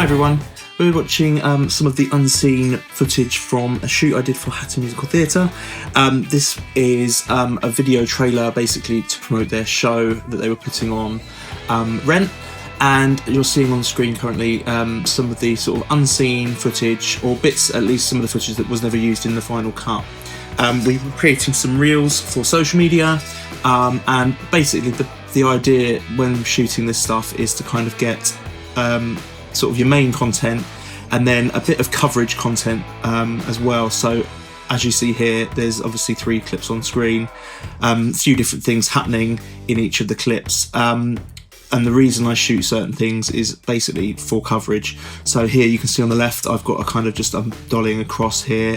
everyone, we're watching some of the unseen footage from a shoot I did for Hatton Musical Theatre. This is a video trailer basically to promote their show that they were putting on, Rent, and you're seeing on the screen currently some of the sort of unseen footage, or bits at least, some of the footage that was never used in the final cut. We were creating some reels for social media, and basically the idea when shooting this stuff is to kind of get sort of your main content and then a bit of coverage content as well. So as you see here, there's obviously 3 clips on screen, a few different things happening in each of the clips. And the reason I shoot certain things is basically for coverage. So here you can see on the left, I've got a kind of just dollying across here,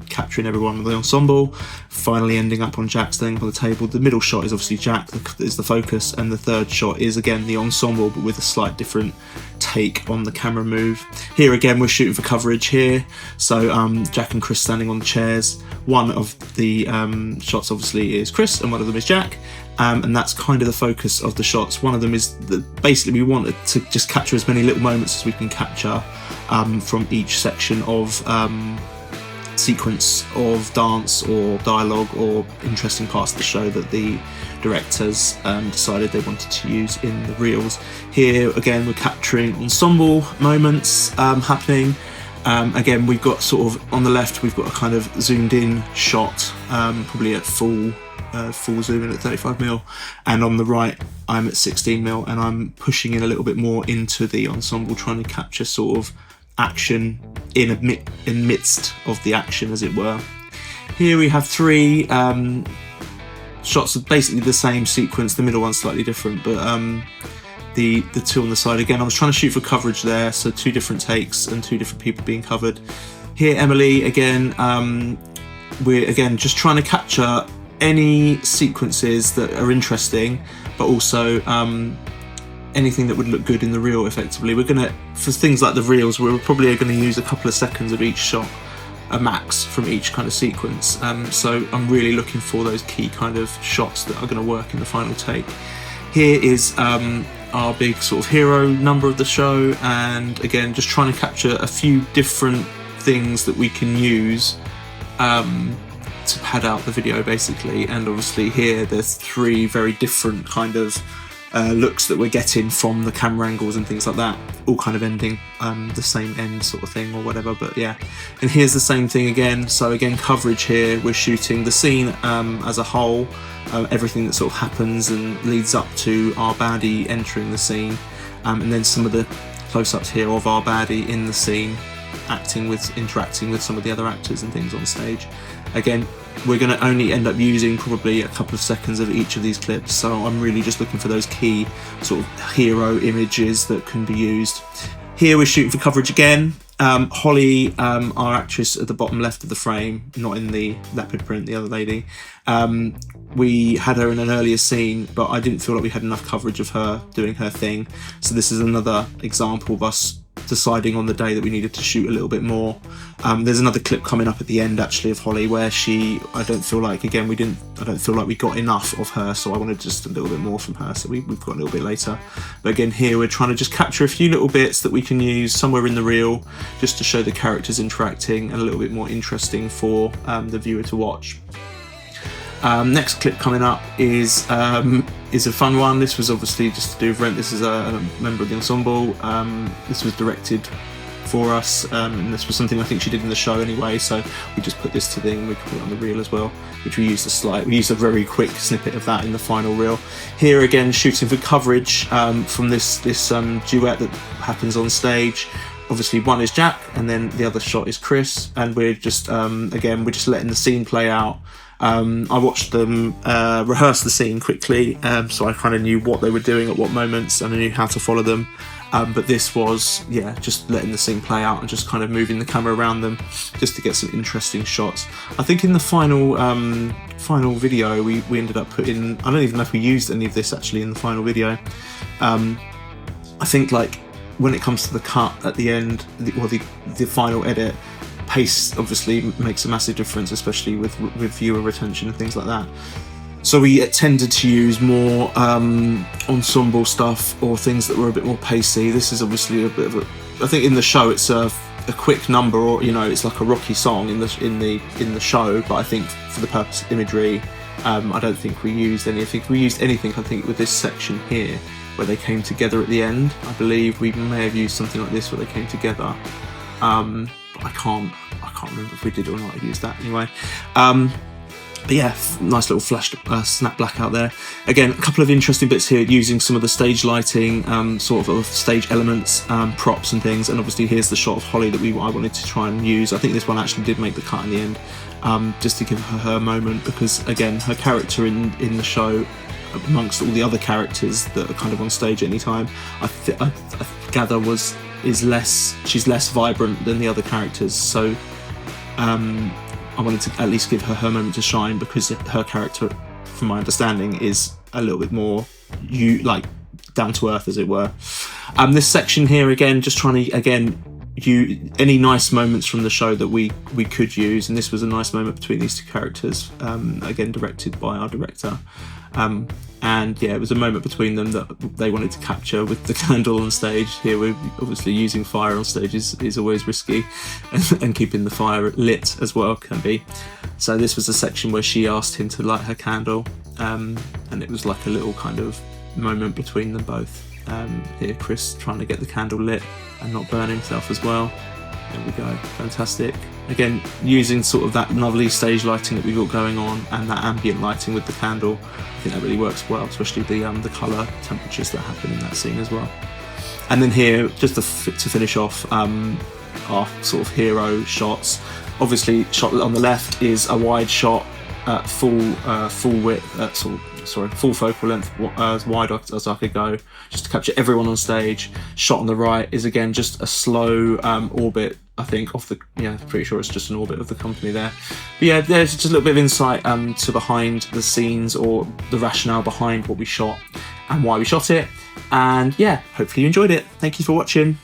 capturing everyone in the ensemble, finally ending up on Jack standing by the table. The middle shot is obviously Jack, is the focus, and the third shot is again the ensemble, but with a slight different take on the camera move. Here again, we're shooting for coverage here. So Jack and Chris standing on the chairs. One of the shots obviously is Chris and one of them is Jack. And that's kind of the focus of the shots. One of them is that basically we wanted to just capture as many little moments as we can capture from each section of sequence of dance or dialogue or interesting parts of the show that the directors decided they wanted to use in the reels. Here again, we're capturing ensemble moments happening. Again, we've got sort of on the left, we've got a kind of zoomed in shot, probably at full zoom in at 35mm, and on the right I'm at 16mm, and I'm pushing in a little bit more into the ensemble, trying to capture sort of action in midst of the action, as it were. Here we have 3 shots of basically the same sequence. The middle one's slightly different, but the 2 on the side, again I was trying to shoot for coverage there, so 2 different takes and 2 different people being covered. Here Emily again, we're again just trying to capture any sequences that are interesting, but also anything that would look good in the reel effectively. We're gonna, for things like the reels, we're probably going to use a couple of seconds of each shot, a max from each kind of sequence. So I'm really looking for those key kind of shots that are going to work in the final take. Here is our big sort of hero number of the show, and again just trying to capture a few different things that we can use to pad out the video basically. And obviously here there's 3 very different kind of looks that we're getting from the camera angles and things like that, all kind of ending the same end sort of thing or whatever. But yeah, and here's the same thing again. So again, coverage here, we're shooting the scene as a whole, everything that sort of happens and leads up to our baddie entering the scene, and then some of the close-ups here of our baddie in the scene, interacting with some of the other actors and things on stage. Again, we're going to only end up using probably a couple of seconds of each of these clips, so I'm really just looking for those key sort of hero images that can be used. Here we're shooting for coverage again. Holly, our actress at the bottom left of the frame, not in the leopard print, the other lady, we had her in an earlier scene, but I didn't feel like we had enough coverage of her doing her thing. So this is another example of us deciding on the day that we needed to shoot a little bit more. There's another clip coming up at the end actually of Holly where I don't feel like we got enough of her, so I wanted just a little bit more from her, so we've got a little bit later. But again, here we're trying to just capture a few little bits that we can use somewhere in the reel just to show the characters interacting and a little bit more interesting for the viewer to watch. Next clip coming up is a fun one. This was obviously just to do with Rent. This is a member of the ensemble. This was directed for us, and this was something I think she did in the show anyway, so we just put this to the, and we put it on the reel as well, which we used a very quick snippet of that in the final reel. Here again, shooting for coverage from this duet that happens on stage. Obviously one is Jack and then the other shot is Chris, and we're just again, we're just letting the scene play out. I watched them rehearse the scene quickly, so I kind of knew what they were doing at what moments and I knew how to follow them. But this was, yeah, just letting the scene play out and just kind of moving the camera around them just to get some interesting shots. I think in the final video we ended up putting, I don't even know if we used any of this actually in the final video. I think like when it comes to the cut at the end, or the final edit, pace obviously makes a massive difference, especially with viewer retention and things like that. So we tended to use more ensemble stuff or things that were a bit more pacey. This is obviously a bit of I think in the show it's a quick number, or you know, it's like a rocky song in the show. But I think for the purpose of imagery, I don't think we used anything. If we used anything, I think with this section here where they came together at the end. I believe we may have used something like this where they came together. But I can't remember if we did or not. I used that anyway. But yeah, nice little flash snap black out there. Again, a couple of interesting bits here using some of the stage lighting, sort of stage elements, props and things. And obviously here's the shot of Holly that I wanted to try and use. I think this one actually did make the cut in the end, just to give her moment, because again, her character in the show, amongst all the other characters that are kind of on stage at any time, I gather she's less vibrant than the other characters. So I wanted to at least give her moment to shine, because her character, from my understanding, is a little bit more down to earth, as it were. This section here, again, just trying to any nice moments from the show that we could use, and this was a nice moment between these two characters, again directed by our director. And yeah, it was a moment between them that they wanted to capture with the candle on stage. Here we're obviously using fire on stage is always risky, and keeping the fire lit as well can be. So this was a section where she asked him to light her candle, and it was like a little kind of moment between them both. Here Chris trying to get the candle lit and not burn himself as well. There we go, fantastic. Again, using sort of that lovely stage lighting that we've got going on, and that ambient lighting with the candle. I think that really works well, especially the colour temperatures that happen in that scene as well. And then here, just to finish off our sort of hero shots. Obviously, shot on the left is a wide shot at full width, full focal length, as wide as I could go, just to capture everyone on stage. Shot on the right is again just a slow orbit, I think, off the, pretty sure it's just an orbit of the company there. But yeah, there's just a little bit of insight to behind the scenes, or the rationale behind what we shot and why we shot it. And yeah, hopefully you enjoyed it. Thank you for watching.